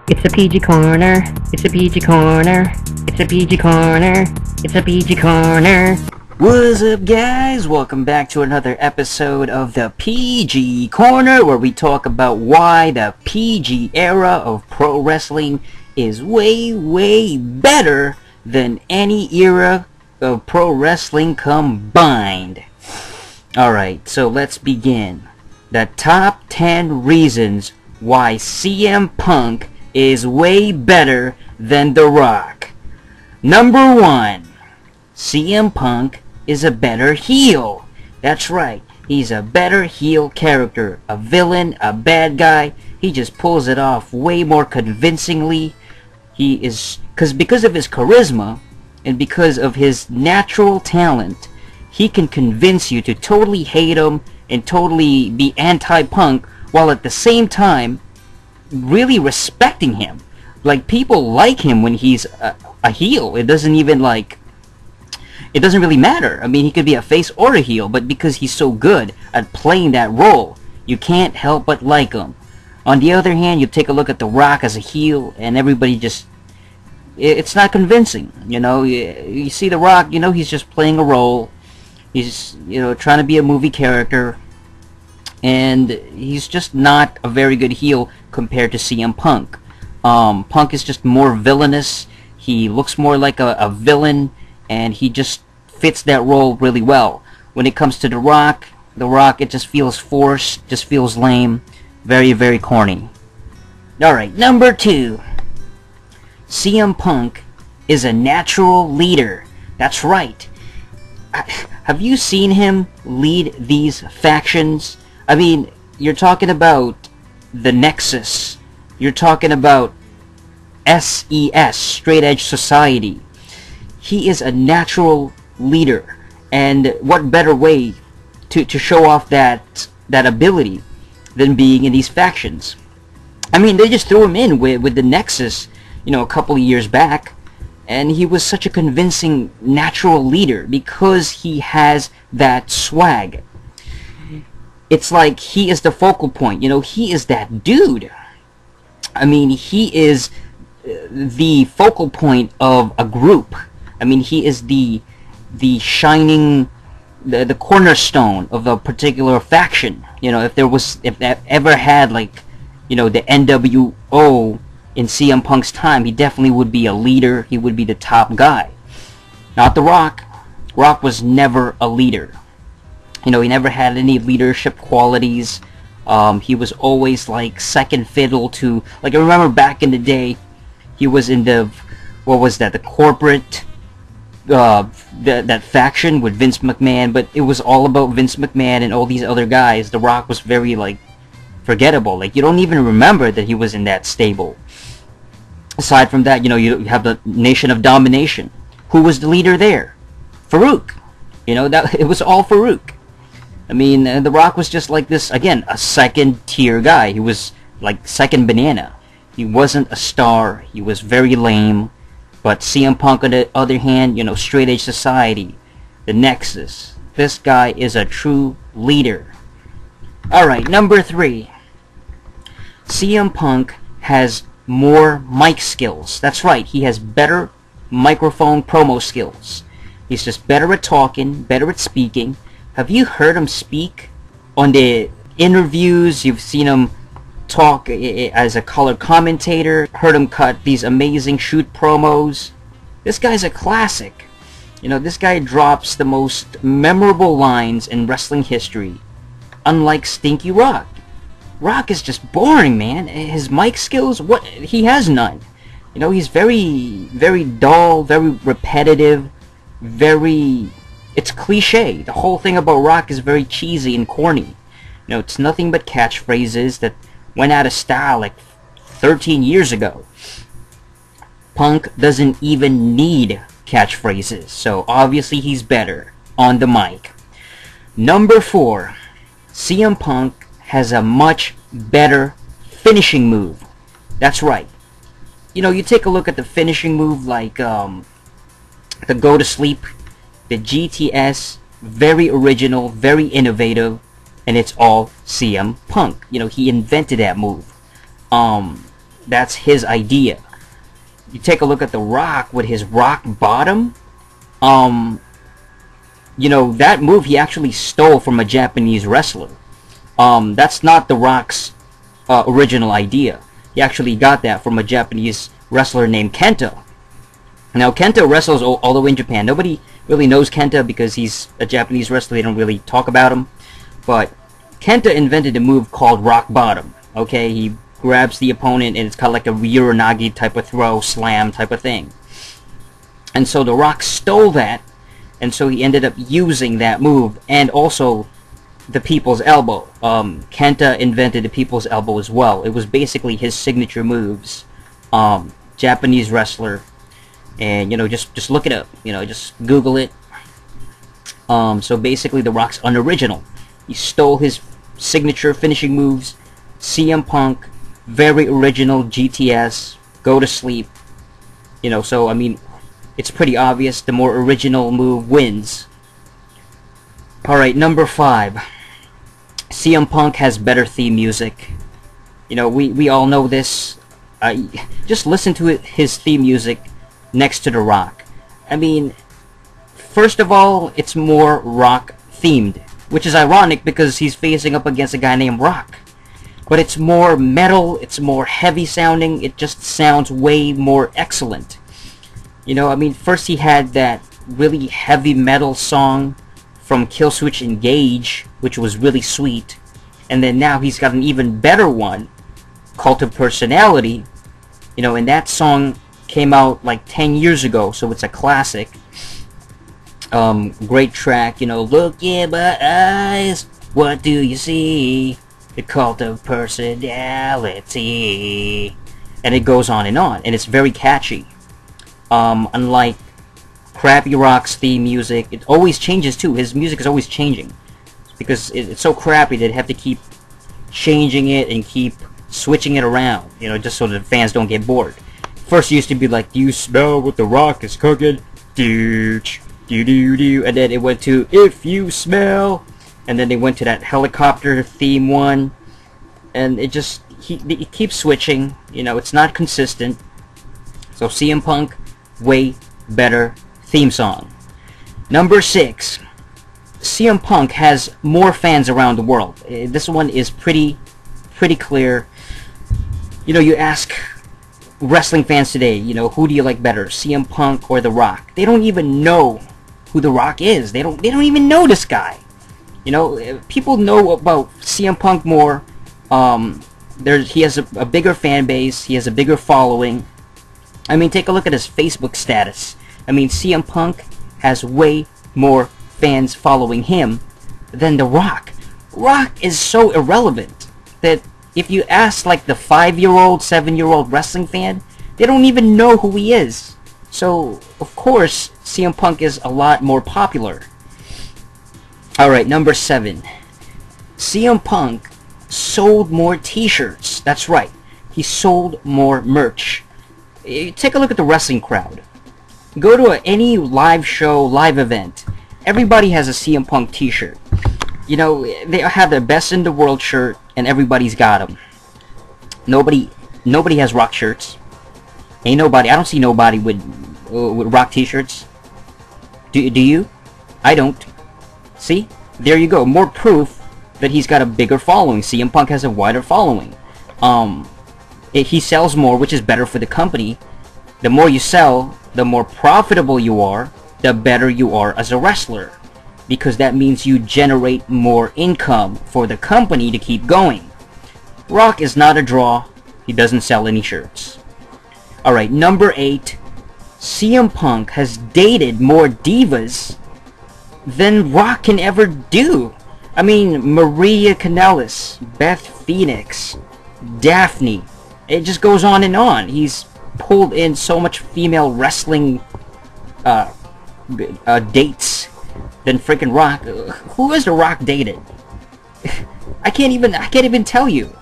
It's a PG corner. It's a PG corner. It's a PG corner. It's a PG corner. What's up, guys? Welcome back to another episode of the PG Corner, where we talk about why the PG era of pro wrestling is way better than any era of pro wrestling combined. Alright, so let's begin. The top 10 reasons why CM Punk is way better than The Rock. Number 1. CM Punk is a better heel. That's right, he's a better heel character. A villain, a bad guy, he just pulls it off way more convincingly. He is, because of his charisma and because of his natural talent, he can convince you to totally hate him and totally be anti-Punk, while at the same time really respecting him. Like, people like him when he's a heel. It doesn't really matter. I mean, he could be a face or a heel, but because he's so good at playing that role, you can't help but like him. On the other hand, you take a look at The Rock as a heel, and everybody just, it's not convincing. You know, you see The Rock, you know, he's just playing a role. He's, you know, trying to be a movie character, and he's just not a very good heel compared to CM Punk. Punk is just more villainous. He looks more like a villain, and he just fits that role really well. When it comes to The Rock, it just feels forced, just feels lame, very corny. Alright, number 2. CM Punk is a natural leader. That's right. Have you seen him lead these factions? I mean, you're talking about the Nexus. You're talking about SES, Straight Edge Society. He is a natural leader, and what better way to show off that ability than being in these factions? I mean, they just threw him in with the Nexus, you know, a couple of years back, and he was such a convincing natural leader because he has that swag. It's like he is the focal point, you know, he is that dude. I mean, he is the focal point of a group. I mean, he is the shining, the cornerstone of a particular faction. You know, if that ever had, like, you know, the NWO in CM Punk's time, he definitely would be a leader. He would be the top guy. Not The Rock. Rock was never a leader. You know, he never had any leadership qualities. He was always like second fiddle to, like, I remember back in the day, he was in the, what was that, the corporate, that faction with Vince McMahon, but it was all about Vince McMahon and all these other guys. The Rock was very, like, forgettable. Like, you don't even remember that he was in that stable. Aside from that, you know, you have the Nation of Domination. Who was the leader there? Farouk. You know, that it was all Farouk. I mean, The Rock was just like this, again, a second-tier guy. He was like second banana. He wasn't a star. He was very lame. But CM Punk, on the other hand, you know, Straight Edge Society, the Nexus. This guy is a true leader. Alright, number 3. CM Punk has more mic skills. That's right, he has better microphone promo skills. He's just better at talking, better at speaking. Have you heard him speak on the interviews? You've seen him talk as a color commentator, heard him cut these amazing shoot promos. This guy's a classic. You know, this guy drops the most memorable lines in wrestling history, unlike Stinky Rock. Rock is just boring, man. His mic skills, what, he has none. You know, he's very dull, very repetitive, it's cliche. The whole thing about Rock is very cheesy and corny. You know, it's nothing but catchphrases that went out of style like 13 years ago. Punk doesn't even need catchphrases, so obviously he's better on the mic. Number 4. CM Punk has a much better finishing move. That's right. You know, you take a look at the finishing move, like the Go to Sleep, the GTS, very original, very innovative, and it's all CM Punk. You know, he invented that move. that's his idea. You take a look at The Rock with his rock bottom. You know, that move he actually stole from a Japanese wrestler. That's not The Rock's original idea. He actually got that from a Japanese wrestler named Kenta. Now, Kenta wrestles all the way in Japan. Nobody really knows Kenta because he's a Japanese wrestler. They don't really talk about him. But Kenta invented a move called rock bottom. Okay, he grabs the opponent and it's kind of like a Uranagi type of throw, slam type of thing. And so The Rock stole that, and so he ended up using that move, and also the people's elbow. Kenta invented the people's elbow as well. It was basically his signature moves. Japanese wrestler, and you know, just look it up. You know, just Google it. So basically, The Rock's unoriginal. He stole his signature finishing moves. CM Punk, very original. GTS, go to sleep. You know, so I mean, it's pretty obvious. The more original move wins. Alright, number 5. CM Punk has better theme music. You know, we all know this. Just listen to his theme music next to The Rock. I mean, first of all, it's more rock themed, which is ironic because he's facing up against a guy named Rock. But it's more metal, it's more heavy sounding, it just sounds way more excellent. You know, I mean, first he had that really heavy metal song from Killswitch Engage, which was really sweet. And then now he's got an even better one, Cult of Personality. You know, and that song came out like 10 years ago, so it's a classic. Great track, you know, look in my eyes, what do you see? The Cult of Personality. And it goes on, and it's very catchy. Unlike Crappy Rock's theme music, it always changes too. His music is always changing because it's so crappy that they have to keep changing it and keep switching it around, you know, just so that fans don't get bored. First it used to be like, do you smell what The Rock is cooking? Do do do, and then it went to if you smell, and then they went to that helicopter theme one, and it just it keeps switching. You know, it's not consistent. So CM Punk, way better theme song. Number 6. CM Punk has more fans around the world. This one is pretty clear. You know, you ask wrestling fans today, you know, who do you like better, CM Punk or The Rock? They don't even know who The Rock is. They don't even know this guy. You know, people know about CM Punk more. He has a bigger fan base. He has a bigger following. I mean, take a look at his Facebook status. I mean, CM Punk has way more fans following him than The Rock. Rock is so irrelevant that if you ask like the 5-year-old, 7-year-old wrestling fan, they don't even know who he is. So, of course, CM Punk is a lot more popular. Alright, number 7. CM Punk sold more t-shirts. That's right. He sold more merch. Take a look at the wrestling crowd. Go to any live show, live event. Everybody has a CM Punk t-shirt. You know, they have their best in the world shirt, and everybody's got them. Nobody has Rock shirts. Ain't nobody. I don't see nobody with Rock t-shirts. Do you? I don't. See? There you go. More proof that he's got a bigger following. CM Punk has a wider following. He sells more, which is better for the company. The more you sell, the more profitable you are, the better you are as a wrestler. Because that means you generate more income for the company to keep going. Rock is not a draw. He doesn't sell any shirts. Alright, number 8. CM Punk has dated more divas than Rock can ever do. I mean, Maria Kanellis, Beth Phoenix, Daphne. It just goes on and on. He's pulled in so much female wrestling dates than freaking Rock. Who has The Rock dated? I can't even tell you.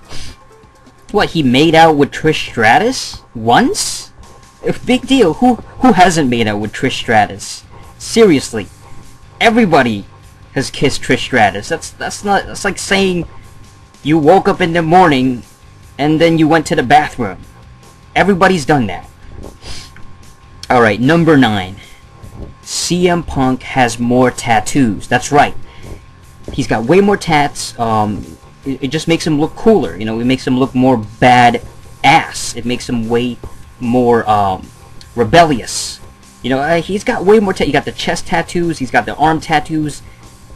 What, he made out with Trish Stratus once? Big deal. Who hasn't made out with Trish Stratus? Seriously, everybody has kissed Trish Stratus. That's like saying you woke up in the morning and then you went to the bathroom. Everybody's done that. Alright, number 9. CM Punk has more tattoos. That's right. He's got way more tats. It just makes him look cooler. You know, it makes him look more bad-ass. It makes him way more rebellious. You know, he's got way more tattoos. He got the chest tattoos. He's got the arm tattoos.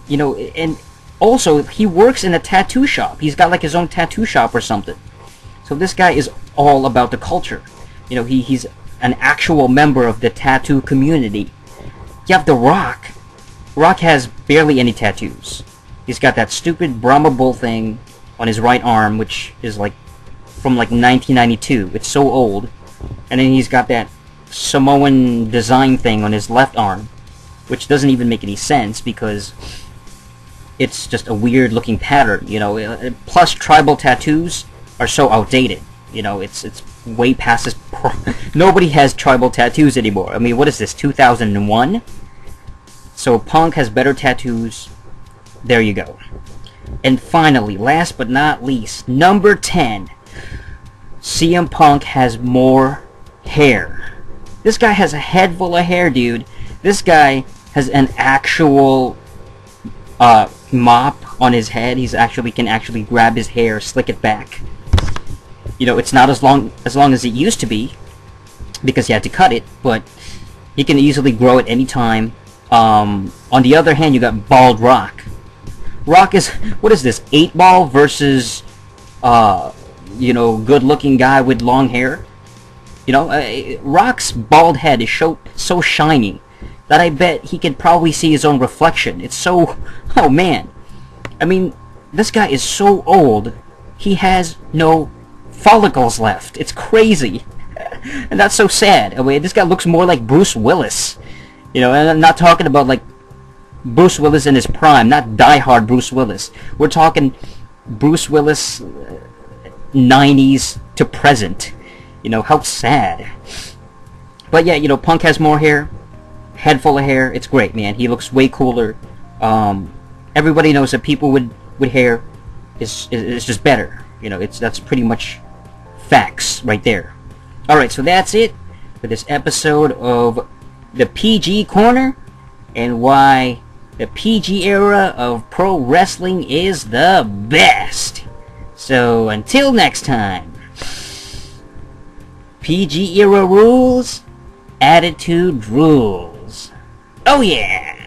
You know, and also, he works in a tattoo shop. He's got like his own tattoo shop or something. So this guy is all about the culture. You know, he's an actual member of the tattoo community. You have The Rock. Rock has barely any tattoos. He's got that stupid Brahma Bull thing on his right arm, which is like from like 1992. It's so old. And then he's got that Samoan design thing on his left arm, which doesn't even make any sense because it's just a weird looking pattern, you know. Plus, tribal tattoos are so outdated. You know, it's way past this. Nobody has tribal tattoos anymore. I mean, what is this, 2001? So Punk has better tattoos. There you go. And finally, last but not least, number 10. CM Punk has more hair. This guy has a head full of hair, dude. This guy has an actual mop on his head. He's actually can actually grab his hair, slick it back. You know, it's not as long as it used to be because he had to cut it, but he can easily grow it anytime. On the other hand, you got Bald Rock. Rock is, what is this, 8-ball versus you know, good-looking guy with long hair? You know, Rock's bald head is so shiny that I bet he could probably see his own reflection. It's so... Oh, man. I mean, this guy is so old, he has no follicles left. It's crazy. And that's so sad. I mean, this guy looks more like Bruce Willis. You know, and I'm not talking about, like, Bruce Willis in his prime, not die-hard Bruce Willis. We're talking Bruce Willis 90s to present. You know, how sad. But yeah, you know, Punk has more hair. Head full of hair. It's great, man. He looks way cooler. Everybody knows that people with hair is just better. You know, that's pretty much facts right there. Alright, so that's it for this episode of the PG Corner and why the PG era of pro wrestling is the best. So until next time, PG era rules, attitude rules. Oh yeah!